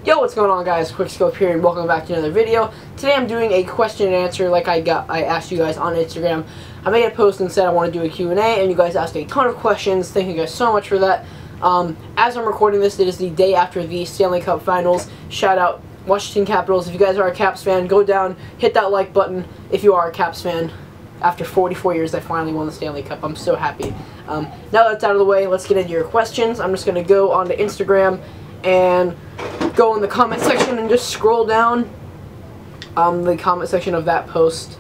Yo, what's going on, guys? Quickscope here, and welcome back to another video. Today I'm doing a question and answer like I asked you guys on Instagram. I made a post and said I want to do a Q&A, and you guys asked a ton of questions. Thank you guys so much for that. As I'm recording this, it is the day after the Stanley Cup Finals. Shout out Washington Capitals. If you guys are a Caps fan, go down, hit that like button if you are a Caps fan. After 44 years, they finally won the Stanley Cup. I'm so happy. Now that's out of the way, let's get into your questions. I'm just going to go onto Instagram and go in the comment section and just scroll down the comment section of that post,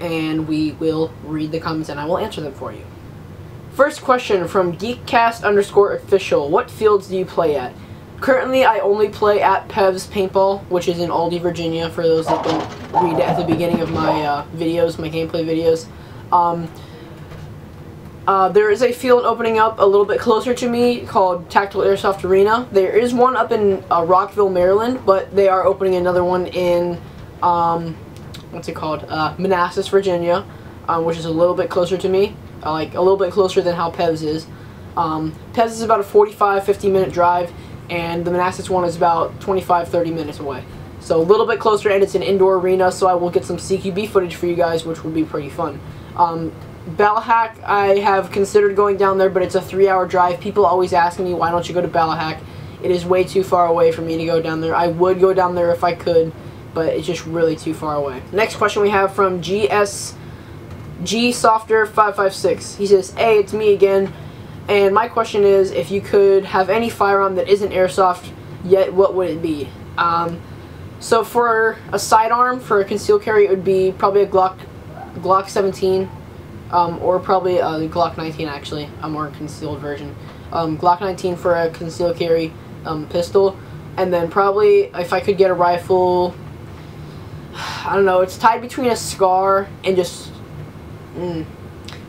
and we will read the comments and I will answer them for you. First question from Geekcast_official. What fields do you play at? Currently, I only play at Pev's Paintball, which is in Aldie, Virginia, for those that don't read it at the beginning of my videos, my gameplay videos. There is a field opening up a little bit closer to me called Tactical Airsoft Arena. There is one up in Rockville, Maryland, but they are opening another one in, what's it called, Manassas, Virginia, which is a little bit closer to me, like a little bit closer than how Pev's is. Pev's is about a 45-50 minute drive, and the Manassas one is about 25-30 minutes away. So a little bit closer, and it's an indoor arena, so I will get some CQB footage for you guys, which will be pretty fun. Ballahack, I have considered going down there, but it's a 3-hour drive. People always ask me, why don't you go to Ballahack? It is way too far away for me to go down there. I would go down there if I could, but it's just really too far away. Next question we have from XXQuickscope56. He says, hey, it's me again, and my question is, if you could have any firearm that isn't airsoft yet, what would it be? So for a sidearm, for a concealed carry, it would be probably a Glock 17, or probably a Glock 19, actually, a more concealed version. Glock 19 for a concealed carry pistol, and then probably, if I could get a rifle, I don't know, it's tied between a SCAR and just,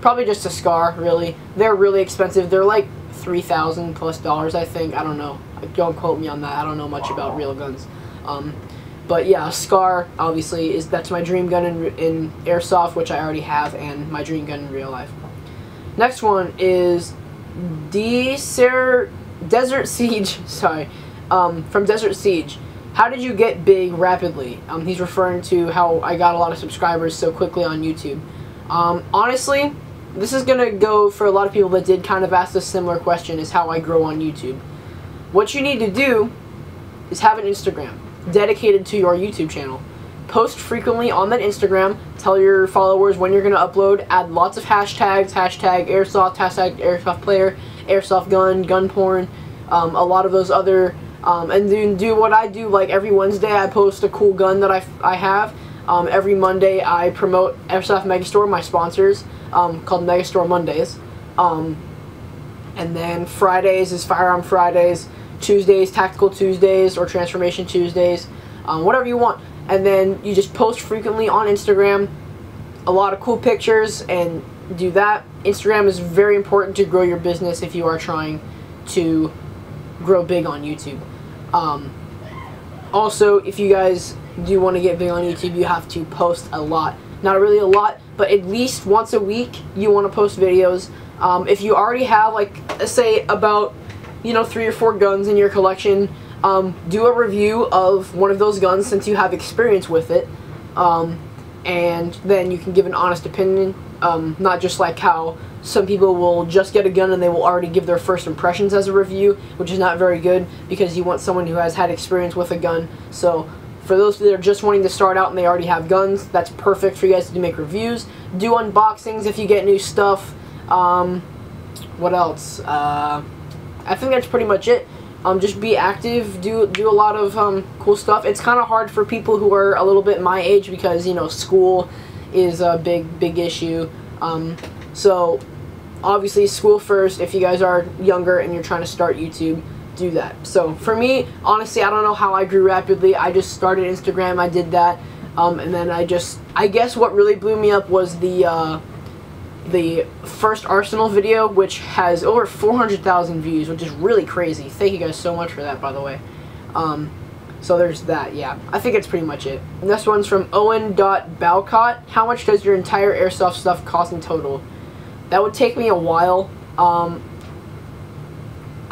probably just a SCAR, really. They're really expensive. They're like $3,000+ I think. I don't know. Don't quote me on that. I don't know much about real guns. But yeah, a SCAR, obviously, that's my dream gun in Airsoft, which I already have, and my dream gun in real life. Next one is Desert Siege, sorry, from Desert Siege. How did you get big rapidly? He's referring to how I got a lot of subscribers so quickly on YouTube. Honestly, this is going to go for a lot of people that did kind of ask a similar question, is how I grow on YouTube. What you need to do is have an Instagram dedicated to your YouTube channel. Post frequently on that Instagram. Tell your followers when you're going to upload. Add lots of hashtags. Hashtag Airsoft, hashtag Airsoft player, Airsoft gun, gun porn, a lot of those other, and then do what I do. Like every Wednesday I post a cool gun that I have. Every Monday I promote Airsoft Megastore, my sponsors, called Megastore Mondays. And then Fridays is Firearm Fridays. Tuesdays, Tactical Tuesdays, or Transformation Tuesdays, whatever you want. And then you just post frequently on Instagram, a lot of cool pictures, and do that. Instagram is very important to grow your business if you are trying to grow big on YouTube. Also, if you guys do want to get big on YouTube, you have to post a lot. Not really a lot, but at least once a week you want to post videos. If you already have, like, say, about 3 or 4 guns in your collection, do a review of one of those guns since you have experience with it, and then you can give an honest opinion, not just like how some people will just get a gun and they will already give their first impressions as a review, which is not very good because you want someone who has had experience with a gun. So for those that are just wanting to start out and they already have guns, that's perfect for you guys to make reviews. Do unboxings if you get new stuff. What else? I think that's pretty much it. Just be active, do a lot of cool stuff. It's kind of hard for people who are a little bit my age because, school is a big issue. So obviously school first. If you guys are younger and you're trying to start YouTube, do that. So for me, honestly, I don't know how I grew rapidly. I just started Instagram, I did that, and then I guess what really blew me up was the first Arsenal video, which has over 400,000 views, which is really crazy. Thank you guys so much for that, by the way. So there's that, yeah. I think it's pretty much it. And this one's from Owen.Balcott. How much does your entire Airsoft stuff cost in total? That would take me a while.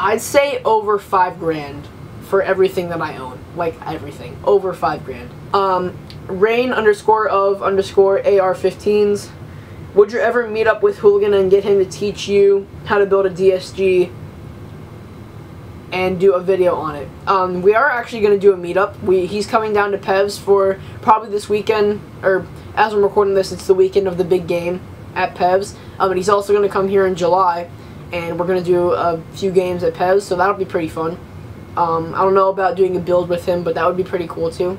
I'd say over $5 grand for everything that I own. Like, everything. Over 5 grand. Rain_of_AR15s. Would you ever meet up with Hooligan and get him to teach you how to build a DSG and do a video on it? We are actually going to do a meetup. He's coming down to Pevs for probably this weekend, or as I'm recording this, it's the weekend of the big game at Pevs. But he's also going to come here in July, and we're going to do a few games at Pevs, so that'll be pretty fun. I don't know about doing a build with him, but that would be pretty cool too.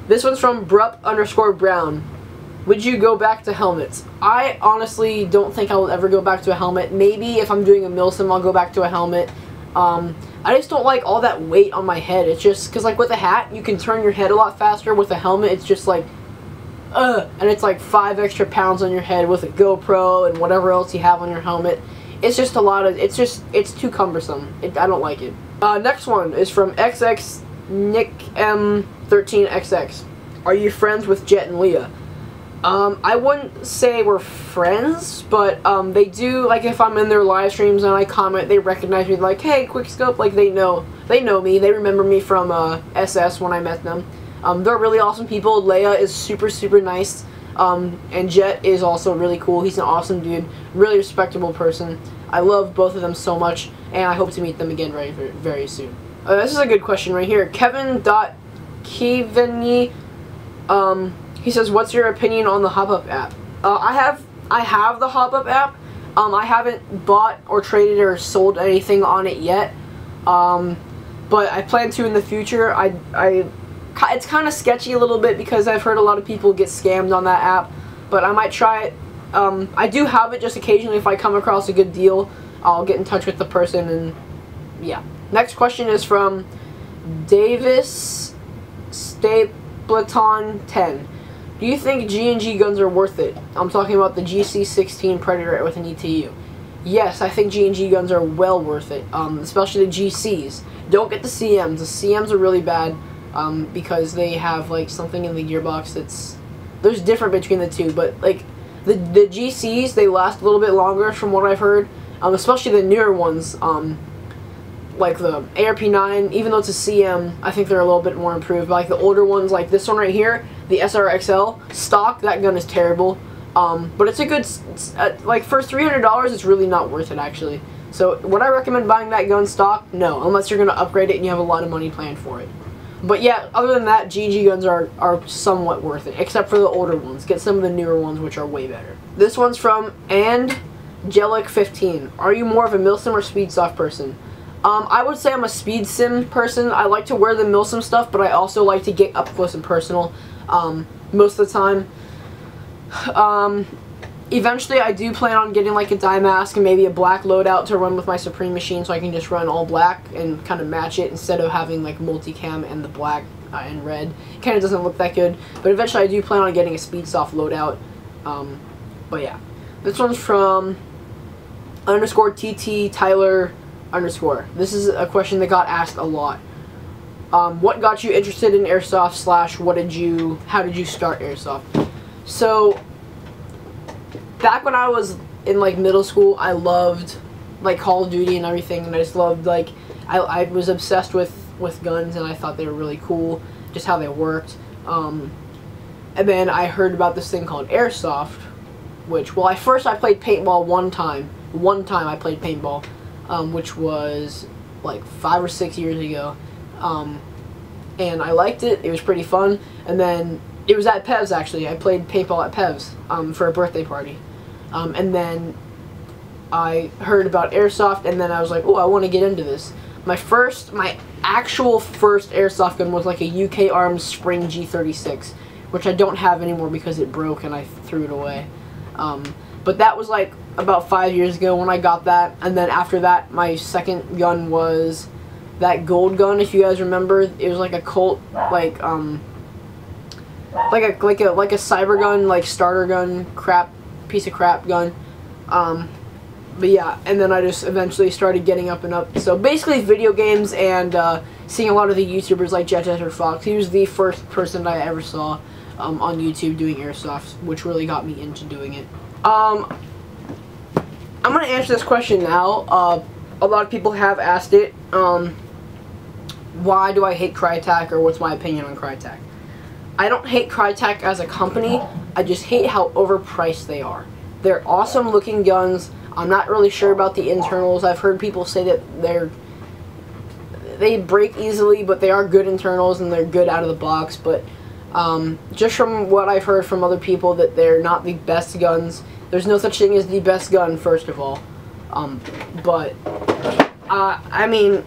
This one's from Brup_Brown. Would you go back to helmets? I honestly don't think I will ever go back to a helmet. Maybe if I'm doing a Milsim, I'll go back to a helmet. I just don't like all that weight on my head. It's just, because like with a hat, you can turn your head a lot faster. With a helmet, it's just like, and it's like 5 extra pounds on your head with a GoPro and whatever else you have on your helmet. It's just a lot of, it's too cumbersome. I don't like it. Next one is from XXNickM13XX. Are you friends with Jett and Lia? I wouldn't say we're friends, but they do, like, if I'm in their live streams and I comment, they recognize me, like, hey, Quickscope, like, they know me, they remember me from SS when I met them. They're really awesome people. Leia is super, super nice, and Jett is also really cool. He's an awesome dude, really respectable person. I love both of them so much, and I hope to meet them again very, very, very soon. This is a good question right here. Kevin.Kiveny, he says, what's your opinion on the Hop-Up app? I have the Hop-Up app. I haven't bought or traded or sold anything on it yet. But I plan to in the future. It's kind of sketchy a little bit because I've heard a lot of people get scammed on that app. But I might try it. I do have it just occasionally. If I come across a good deal, I'll get in touch with the person, and yeah. Next question is from Davis Stapleton 10. Do you think G&G guns are worth it? I'm talking about the GC16 Predator with an ETU. Yes, I think G&G guns are well worth it, especially the GCs. Don't get the CMs. The CMs are really bad because they have like something in the gearbox there's different between the two, but like the GCs, they last a little bit longer from what I've heard, especially the newer ones. Like the ARP9, even though it's a CM, I think they're a little bit more improved. But like the older ones, like this one right here, the SRXL stock, that gun is terrible. But it's a good, like for $300, it's really not worth it actually. So would I recommend buying that gun stock? No, unless you're gonna upgrade it and you have a lot of money planned for it. But yeah, other than that, GG guns are somewhat worth it, except for the older ones. Get some of the newer ones, which are way better. This one's from Angelic15. Are you more of a Milsim or SpeedSoft person? I would say I'm a SpeedSim person. I like to wear the Milsim stuff, but I also like to get up close and personal most of the time. Eventually, I do plan on getting like a dye mask and maybe a black loadout to run with my Supreme machine, so I can just run all black and kind of match it instead of having like multicam and the black and red. It kind of doesn't look that good, but eventually I do plan on getting a SpeedSoft loadout. But yeah, this one's from _TT Tyler _. This is a question that got asked a lot. What got you interested in Airsoft / how did you start Airsoft? So back when I was in like middle school, I loved like Call of Duty and everything, and I just loved like I was obsessed with guns, and I thought they were really cool, just how they worked. And then I heard about this thing called Airsoft, which, well, first I played paintball one time. One time I played paintball, which was like 5 or 6 years ago. And I liked it. It was pretty fun. And then it was at Pevs, actually. I played paintball at Pevs for a birthday party. And then I heard about Airsoft, and then I was like, oh, I want to get into this. My actual first Airsoft gun was like a UK Arms Spring G36, which I don't have anymore because it broke and I threw it away. But that was like about 5 years ago when I got that, and then after that, my second gun was that gold gun. If you guys remember, it was like a Colt, like a cyber gun, like starter gun, piece of crap gun. But yeah, and then I just eventually started getting up and up. So basically, video games and seeing a lot of the YouTubers like Jett or Fox. He was the first person I ever saw on YouTube doing Airsoft, which really got me into doing it. I'm going to answer this question now. A lot of people have asked it. why do I hate Crytek, or what's my opinion on Crytek. I don't hate Crytek as a company, I just hate how overpriced they are. They're awesome looking guns. I'm not really sure about the internals. I've heard people say that they break easily, but they are good internals and they're good out of the box. But just from what I've heard from other people, that they're not the best guns. There's no such thing as the best gun, first of all. I mean,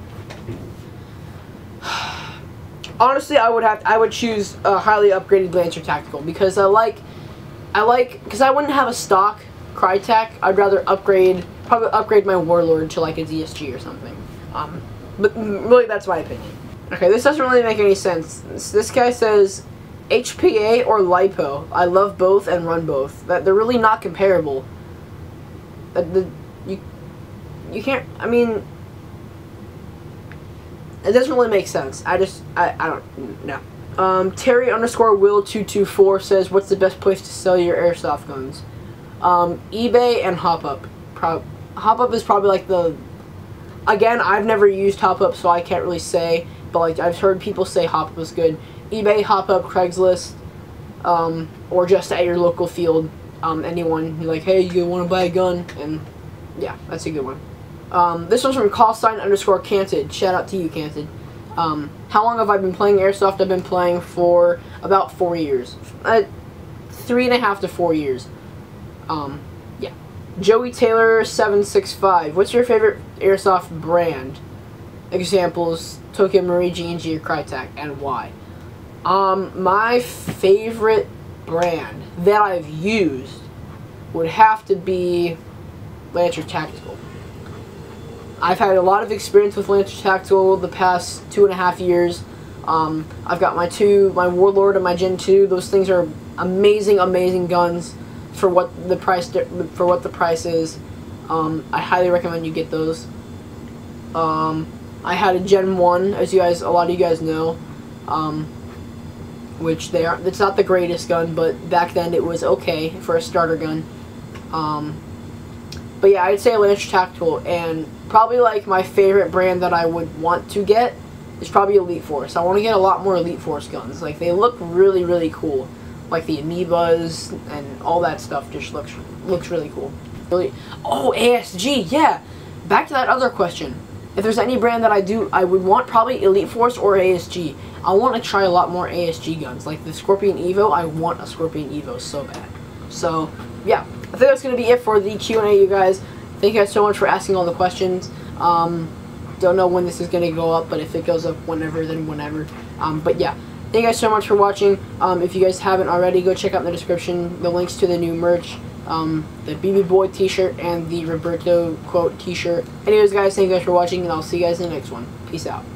honestly, I would choose a highly upgraded Lancer Tactical, because because I wouldn't have a stock Crytek. I'd rather probably upgrade my Warlord to like a DSG or something. But really, that's my opinion. Okay, this doesn't really make any sense. This guy says HPA or LiPo. I love both and run both. They're really not comparable. You can't. I mean, it doesn't really make sense. I don't know. Terry_Will224 says, what's the best place to sell your airsoft guns? eBay and HopUp. HopUp is probably like the... Again, I've never used HopUp, so I can't really say, but like I've heard people say HopUp is good. eBay, HopUp, Craigslist, or just at your local field. Anyone, you're like, hey, you want to buy a gun? And yeah, that's a good one. This one's from callsign_Canted. Shout out to you, Canted. How long have I been playing Airsoft? I've been playing for about 4 years. 3.5 to 4 years. Yeah. Joey Taylor 765. What's your favorite Airsoft brand? Examples: Tokyo Marine, G&G, or Crytek, and why? My favorite brand that I've used would have to be Lancer Tactical. I've had a lot of experience with Lancer Tactical the past 2.5 years. I've got my Warlord and my Gen 2. Those things are amazing, amazing guns for what the price is. I highly recommend you get those. I had a Gen 1, as a lot of you guys know, which it's not the greatest gun, but back then it was okay for a starter gun. But yeah, I'd say Lancer Tactical, and probably like my favorite brand that I would want to get is probably Elite Force. I want to get a lot more Elite Force guns. Like, they look really, really cool. Like the amoebas and all that stuff just looks really cool. Oh, ASG, yeah. Back to that other question. If there's any brand that I would want, probably Elite Force or ASG. I want to try a lot more ASG guns. Like the Scorpion Evo, I want a Scorpion Evo so bad. So, yeah. I think that's going to be it for the Q&A, you guys. Thank you guys so much for asking all the questions. Don't know when this is going to go up, but if it goes up whenever, then whenever. But yeah, thank you guys so much for watching. If you guys haven't already, go check out in the description the links to the new merch, the BB Boy t-shirt and the Roberto quote t-shirt. Anyways, guys, thank you guys for watching, and I'll see you guys in the next one. Peace out.